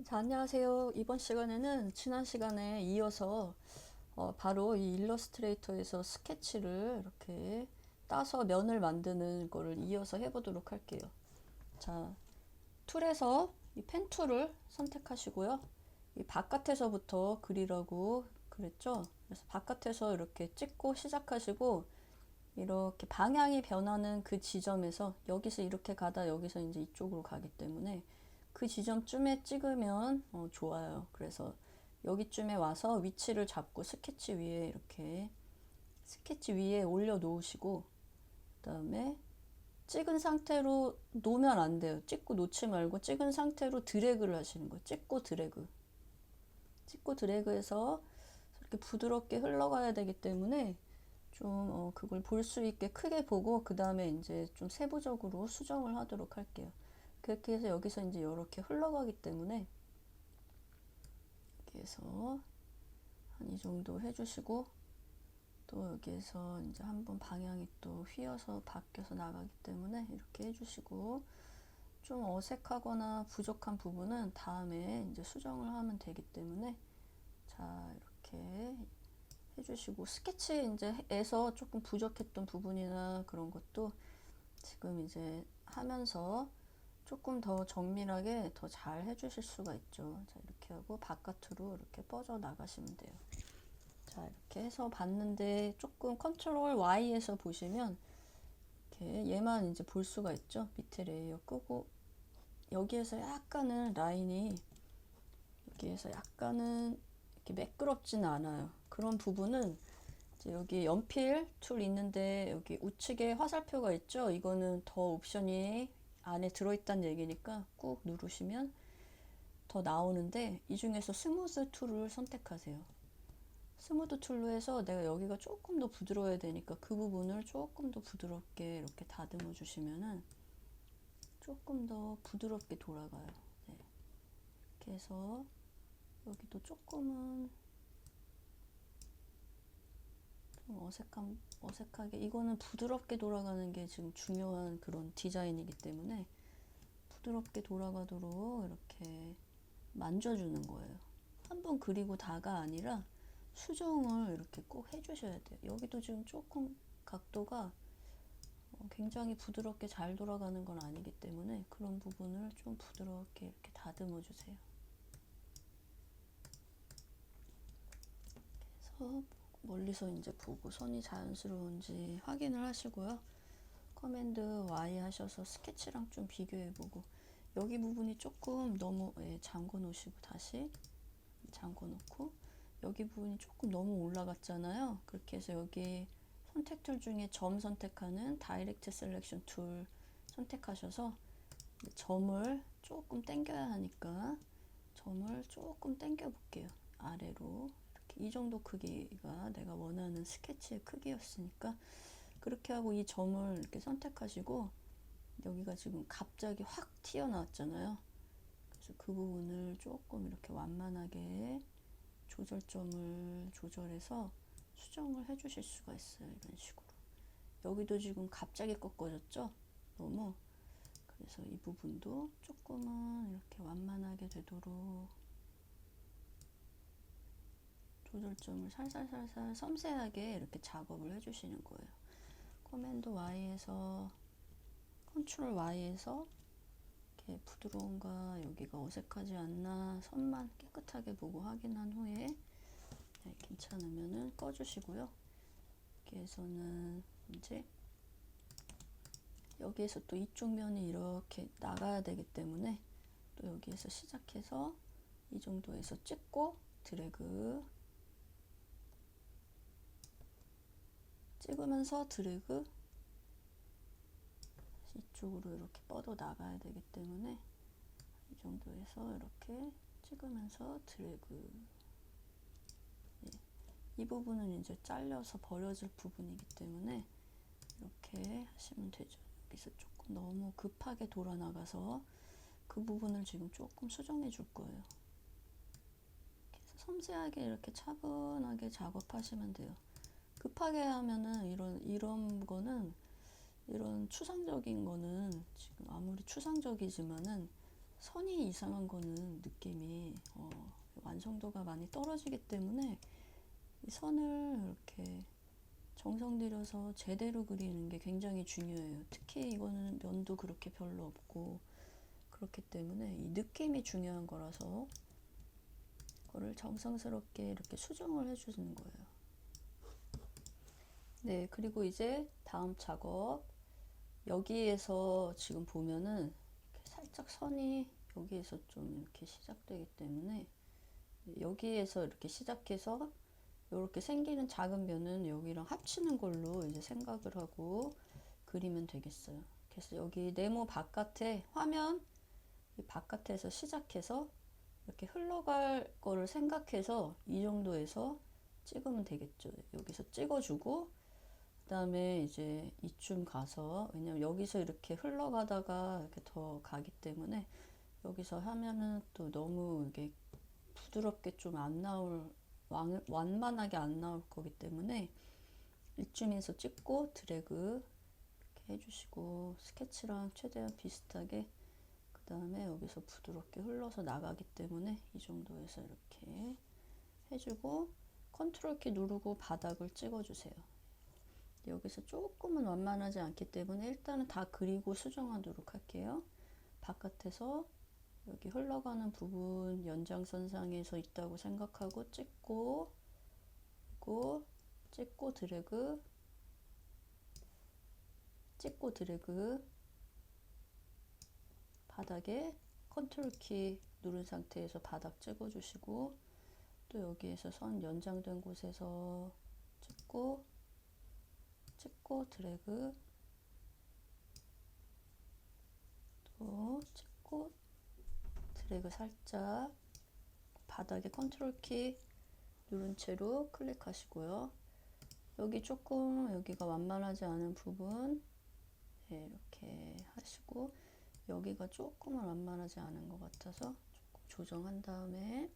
자, 안녕하세요. 이번 시간에는 지난 시간에 이어서 바로 이 일러스트레이터에서 스케치를 이렇게 따서 면을 만드는 거를 이어서 해보도록 할게요. 자, 툴에서 이 펜 툴을 선택하시고요. 이 바깥에서부터 그리라고 그랬죠. 그래서 바깥에서 이렇게 찍고 시작하시고 이렇게 방향이 변하는 그 지점에서 여기서 이렇게 가다 여기서 이제 이쪽으로 가기 때문에 그 지점쯤에 찍으면 좋아요. 그래서 여기쯤에 와서 위치를 잡고 스케치 위에 이렇게 스케치 위에 올려 놓으시고 그 다음에 찍은 상태로 놓으면 안 돼요. 찍고 놓지 말고 찍은 상태로 드래그를 하시는 거예요. 찍고 드래그해서 이렇게 부드럽게 흘러가야 되기 때문에 좀 그걸 볼 수 있게 크게 보고 그 다음에 이제 좀 세부적으로 수정을 하도록 할게요. 그렇게 해서 여기서 이제 이렇게 흘러가기 때문에 이렇게 해서 한 이 정도 해주시고 또 여기에서 이제 한번 방향이 또 휘어서 바뀌어서 나가기 때문에 이렇게 해주시고 좀 어색하거나 부족한 부분은 다음에 이제 수정을 하면 되기 때문에 자 이렇게 해주시고 스케치 이제에서 조금 부족했던 부분이나 그런 것도 지금 이제 하면서 조금 더 정밀하게 더 잘 해주실 수가 있죠. 자 이렇게 하고 바깥으로 이렇게 뻗어 나가시면 돼요. 자 이렇게 해서 봤는데 조금 컨트롤 Y에서 보시면 이렇게 얘만 이제 볼 수가 있죠. 밑에 레이어 끄고 여기에서 약간은 라인이 여기에서 약간은 이렇게 매끄럽지는 않아요. 그런 부분은 이제 여기 연필 툴 있는데 여기 우측에 화살표가 있죠. 이거는 더 옵션이 안에 들어있다는 얘기니까 꾹 누르시면 더 나오는데 이 중에서 스무스 툴을 선택하세요. 스무드 툴로 해서 내가 여기가 조금 더 부드러워야 되니까 그 부분을 조금 더 부드럽게 이렇게 다듬어 주시면은 조금 더 부드럽게 돌아가요. 네. 이렇게 해서 여기도 조금은 좀 어색하게 이거는 부드럽게 돌아가는 게 지금 중요한 그런 디자인이기 때문에 부드럽게 돌아가도록 이렇게 만져주는 거예요. 한번 그리고 다가 아니라 수정을 이렇게 꼭 해주셔야 돼요. 여기도 지금 조금 각도가 굉장히 부드럽게 잘 돌아가는 건 아니기 때문에 그런 부분을 좀 부드럽게 이렇게 다듬어 주세요. 그래서 멀리서 이제 보고 선이 자연스러운지 확인을 하시고요. 커맨드 Y 하셔서 스케치랑 좀 비교해보고 여기 부분이 조금 너무 잠궈 놓으시고 다시 잠궈 놓고 여기 부분이 조금 너무 올라갔잖아요. 그렇게 해서 여기 선택 툴 중에 점 선택하는 다이렉트 셀렉션 툴 선택하셔서 점을 조금 당겨야 하니까 점을 조금 당겨 볼게요. 아래로 이렇게 이 정도 크기가 내가 원하는 스케치의 크기였으니까 그렇게 하고 이 점을 이렇게 선택하시고 여기가 지금 갑자기 확 튀어나왔잖아요. 그래서 그 부분을 조금 이렇게 완만하게 조절점을 조절해서 수정을 해 주실 수가 있어요. 이런 식으로. 여기도 지금 갑자기 꺾어졌죠? 너무. 그래서 이 부분도 조금은 이렇게 완만하게 되도록 조절점을 살살살살 섬세하게 이렇게 작업을 해주시는 거예요. 커맨드 Y에서 컨트롤 Y에서 이렇게 부드러운가 여기가 어색하지 않나 선만 깨끗하게 보고 확인한 후에 네, 괜찮으면은 꺼주시고요. 여기에서는 이제 여기에서 또 이쪽 면이 이렇게 나가야 되기 때문에 또 여기에서 시작해서 이 정도에서 찍고 드래그 찍으면서 드래그 이쪽으로 이렇게 뻗어 나가야 되기 때문에 이 정도에서 이렇게 찍으면서 드래그 예. 이 부분은 이제 잘려서 버려질 부분이기 때문에 이렇게 하시면 되죠. 여기서 조금 너무 급하게 돌아 나가서 그 부분을 지금 조금 수정해 줄 거예요. 섬세하게 이렇게 차분하게 작업하시면 돼요. 급하게 하면은 이런 거는 이런 추상적인 거는 지금 아무리 추상적이지만은 선이 이상한 거는 느낌이 완성도가 많이 떨어지기 때문에 이 선을 이렇게 정성 들여서 제대로 그리는 게 굉장히 중요해요. 특히 이거는 면도 그렇게 별로 없고 그렇기 때문에 이 느낌이 중요한 거라서 그거를 정성스럽게 이렇게 수정을 해주는 거예요. 네, 그리고 이제 다음 작업 여기에서 지금 보면은 이렇게 살짝 선이 여기에서 좀 이렇게 시작되기 때문에 여기에서 이렇게 시작해서 이렇게 생기는 작은 면은 여기랑 합치는 걸로 이제 생각을 하고 그리면 되겠어요. 그래서 여기 네모 바깥에 화면 바깥에서 시작해서 이렇게 흘러갈 거를 생각해서 이 정도에서 찍으면 되겠죠. 여기서 찍어주고 그 다음에 이제 이쯤 가서 왜냐면 여기서 이렇게 흘러가다가 이렇게 더 가기 때문에 여기서 하면은 또 너무 이게 부드럽게 좀 안 나올 완만하게 안 나올 거기 때문에 이쯤에서 찍고 드래그 이렇게 해주시고 스케치랑 최대한 비슷하게 그 다음에 여기서 부드럽게 흘러서 나가기 때문에 이 정도에서 이렇게 해주고 컨트롤 키 누르고 바닥을 찍어주세요. 여기서 조금은 완만하지 않기 때문에 일단은 다 그리고 수정하도록 할게요. 바깥에서 여기 흘러가는 부분 연장선상에서 있다고 생각하고 찍고 그리고 찍고 드래그 찍고 드래그 바닥에 컨트롤 키 누른 상태에서 바닥 찍어 주시고 또 여기에서 선 연장된 곳에서 찍고 드래그 또 찍고 드래그 살짝 바닥에 컨트롤 키 누른 채로 클릭하시고요. 여기 조금 여기가 완만하지 않은 부분 네, 이렇게 하시고 여기가 조금은 완만하지 않은 것 같아서 조금 조정한 다음에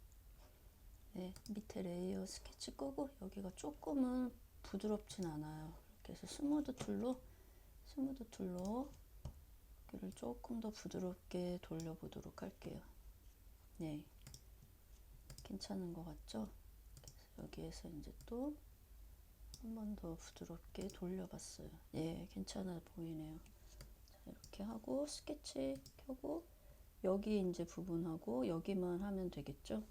네, 밑에 레이어 스케치 끄고 여기가 조금은 부드럽진 않아요. 이렇게 해서 스무드 툴로 여기를 조금 더 부드럽게 돌려보도록 할게요. 네, 괜찮은 것 같죠? 그래서 여기에서 이제 또 한 번 더 부드럽게 돌려봤어요. 예, 괜찮아 보이네요. 자, 이렇게 하고 스케치 켜고 여기 이제 부분하고 여기만 하면 되겠죠?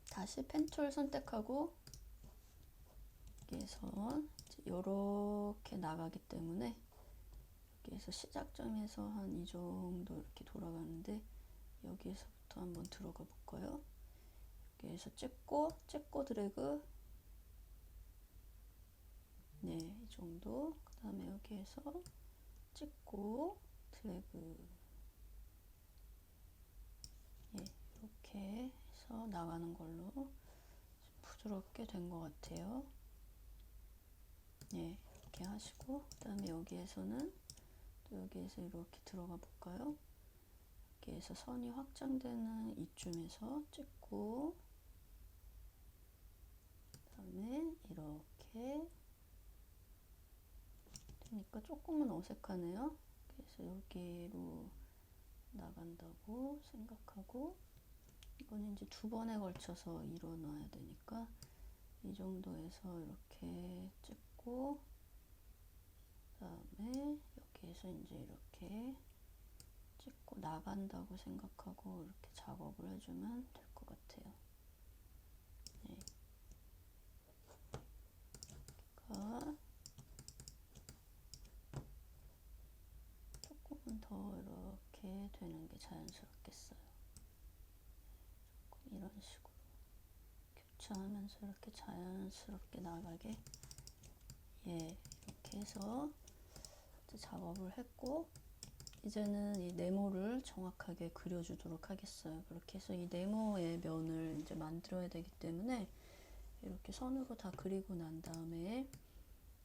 다시 펜툴 선택하고 여기에서 이렇게 나가기 때문에 여기에서 시작점에서 한 이 정도 이렇게 돌아가는데 여기에서부터 한번 들어가 볼까요? 여기에서 찍고 드래그 네, 이 정도. 그 다음에 여기에서 찍고 드래그 예, 이렇게 해서 나가는 걸로 부드럽게 된 것 같아요. 예, 이렇게 하시고 그 다음에 여기에서는 또 여기에서 이렇게 들어가 볼까요? 여기에서 선이 확장되는 이쯤에서 찍고 그 다음에 이렇게 되니까 조금은 어색하네요. 그래서 여기로 나간다고 생각하고 이건 이제 두 번에 걸쳐서 일어나야 되니까 이 정도에서 이렇게 찍고 그다음에 여기에서 이제 이렇게 찍고 나간다고 생각하고 이렇게 작업을 해주면 될 것 같아요. 네. 그러니까 조금은 더 이렇게 되는 게 자연스럽겠어요. 조금 이런 식으로 교차하면서 이렇게 자연스럽게 나가게 예, 이렇게 해서 이제 작업을 했고 이제는 이 네모를 정확하게 그려주도록 하겠어요. 그렇게 해서 이 네모의 면을 이제 만들어야 되기 때문에 이렇게 선으로 다 그리고 난 다음에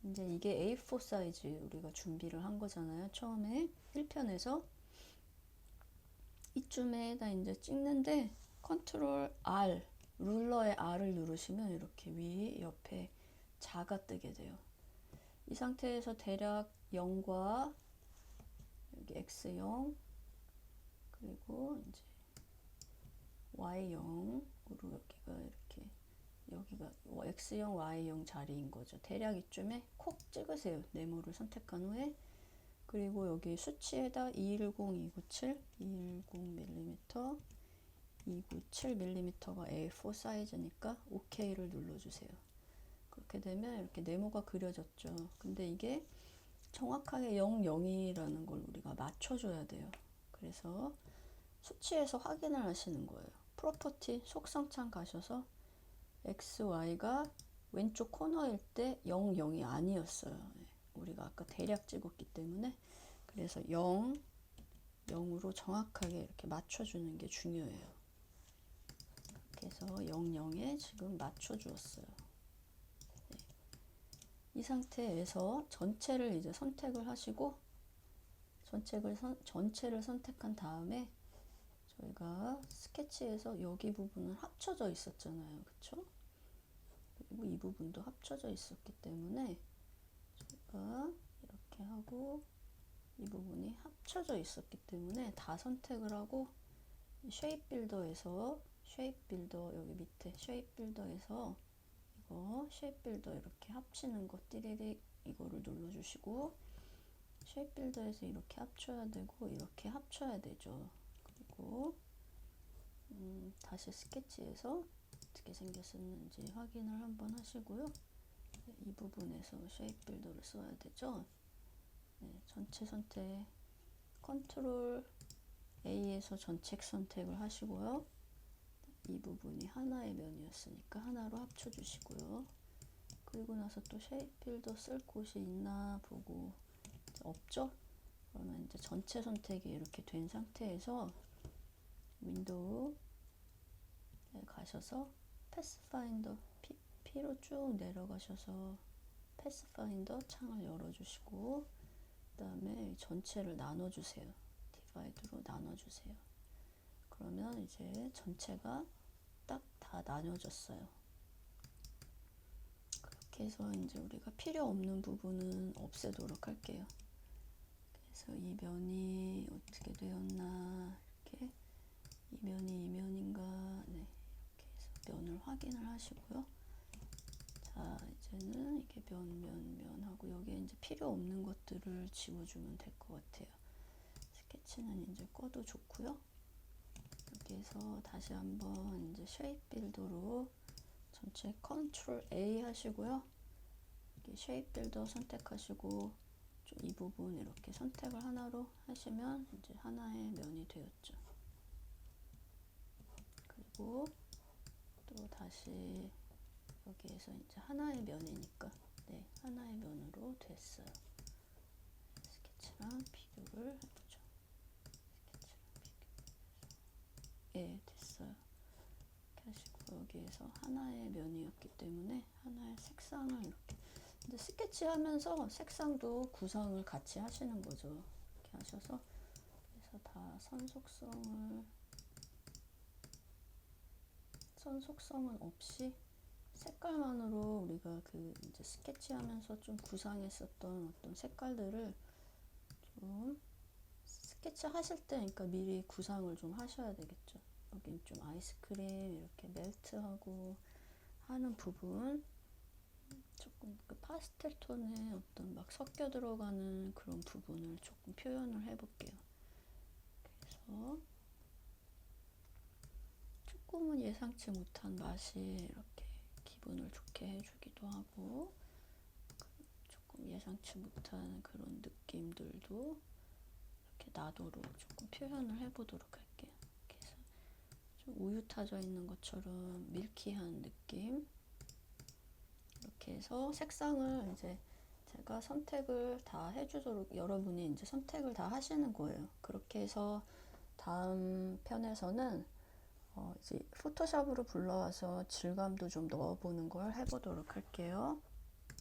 이제 이게 A4 사이즈 우리가 준비를 한 거잖아요. 처음에 1편에서 이쯤에다 이제 찍는데 컨트롤 R 룰러의 R을 누르시면 이렇게 위 옆에 자가 뜨게 돼요. 이 상태에서 대략 0과 여기 X0 그리고 이제 Y0으로 여기가 이렇게, 여기가 X형, Y형 자리인 거죠. 대략 이쯤에 콕 찍으세요. 네모를 선택한 후에. 그리고 여기 수치에다 210297, 210mm, 297mm가 A4 사이즈니까 OK를 눌러주세요. 그렇게 되면 이렇게 네모가 그려졌죠. 근데 이게 정확하게 00이라는 걸 우리가 맞춰줘야 돼요. 그래서 수치에서 확인을 하시는 거예요. 프로퍼티 속성창 가셔서 XY가 왼쪽 코너일 때 00이 아니었어요. 우리가 아까 대략 찍었기 때문에. 그래서 0으로 정확하게 이렇게 맞춰주는 게 중요해요. 그래서 00에 지금 맞춰주었어요. 네. 이 상태에서 전체를 이제 선택을 하시고, 전체를 선택한 다음에 저희가 스케치에서 여기 부분은 합쳐져 있었잖아요. 그쵸? 그리고 이 부분도 합쳐져 있었기 때문에 저희가 이렇게 하고, 이 부분이 합쳐져 있었기 때문에 다 선택을 하고, 쉐입 빌더에서 쉐입 빌더 여기 밑에 쉐입 빌더에서 이거 쉐입 빌더 이렇게 합치는 거 띠리릭 이거를 눌러주시고, 쉐입 빌더에서 이렇게 합쳐야 되고 이렇게 합쳐야 되죠. 그리고 다시 스케치에서 어떻게 생겼었는지 확인을 한번 하시고요. 이 부분에서 쉐입 빌더를 써야 되죠. 네, 전체 선택 컨트롤 A에서 전체 선택을 하시고요. 이 부분이 하나의 면이었으니까 하나로 합쳐주시고요. 그리고 나서 또 쉐입 빌더 쓸 곳이 있나 보고 없죠? 그러면 이제 전체 선택이 이렇게 된 상태에서 윈도우에 가셔서 패스파인더 P로 쭉 내려가셔서 패스파인더 창을 열어주시고, 그 다음에 전체를 나눠주세요. 디바이드로 나눠주세요. 그러면 이제 전체가 딱 다 나눠졌어요. 그렇게 해서 이제 우리가 필요 없는 부분은 없애도록 할게요. 그래서 이 면이 어떻게 되었나, 이렇게 이 면이 이 면인가, 네, 이렇게 해서 면을 확인을 하시고요. 자, 이제는 이게 면 하고 여기에 이제 필요 없는 것들을 지워주면 될 것 같아요. 스케치는 이제 꺼도 좋고요. 여기에서 다시 한번 이제 쉐입 빌더로 전체 컨트롤 A 하시고요. 여기 쉐입 빌더 선택하시고 좀 이 부분 이렇게 선택을 하나로 하시면 이제 하나의 면이 되었죠. 그리고 또 다시 여기에서 이제 하나의 면이니까, 네, 하나의 면으로 됐어요. 스케치랑 비교를 해보죠. 예, 됐어요. 이렇게 하시고 여기에서 하나의 면이었기 때문에 하나의 색상을 이렇게, 근데 스케치 하면서 색상도 구상을 같이 하시는 거죠. 이렇게 하셔서, 그래서 다 선속성은 없이 색깔만으로 우리가 그 이제 스케치 하면서 좀 구상했었던 어떤 색깔들을 좀 스케치 하실 때, 그러니까 미리 구상을 좀 하셔야 되겠죠. 여긴 좀 아이스크림 이렇게 멜트하고 하는 부분, 조금 그 파스텔 톤의 어떤 막 섞여 들어가는 그런 부분을 조금 표현을 해볼게요. 그래서 조금은 예상치 못한 맛이 이렇게 기분을 좋게 해주기도 하고, 조금 예상치 못한 그런 느낌들도 이렇게 나도록 조금 표현을 해보도록 할게요. 그래서 좀 우유 타져 있는 것처럼 밀키한 느낌, 이렇게 해서 색상을 이제 제가 선택을 다 해주도록, 여러분이 이제 선택을 다 하시는 거예요. 그렇게 해서 다음 편에서는 이제 포토샵으로 불러와서 질감도 좀 넣어보는 걸 해보도록 할게요.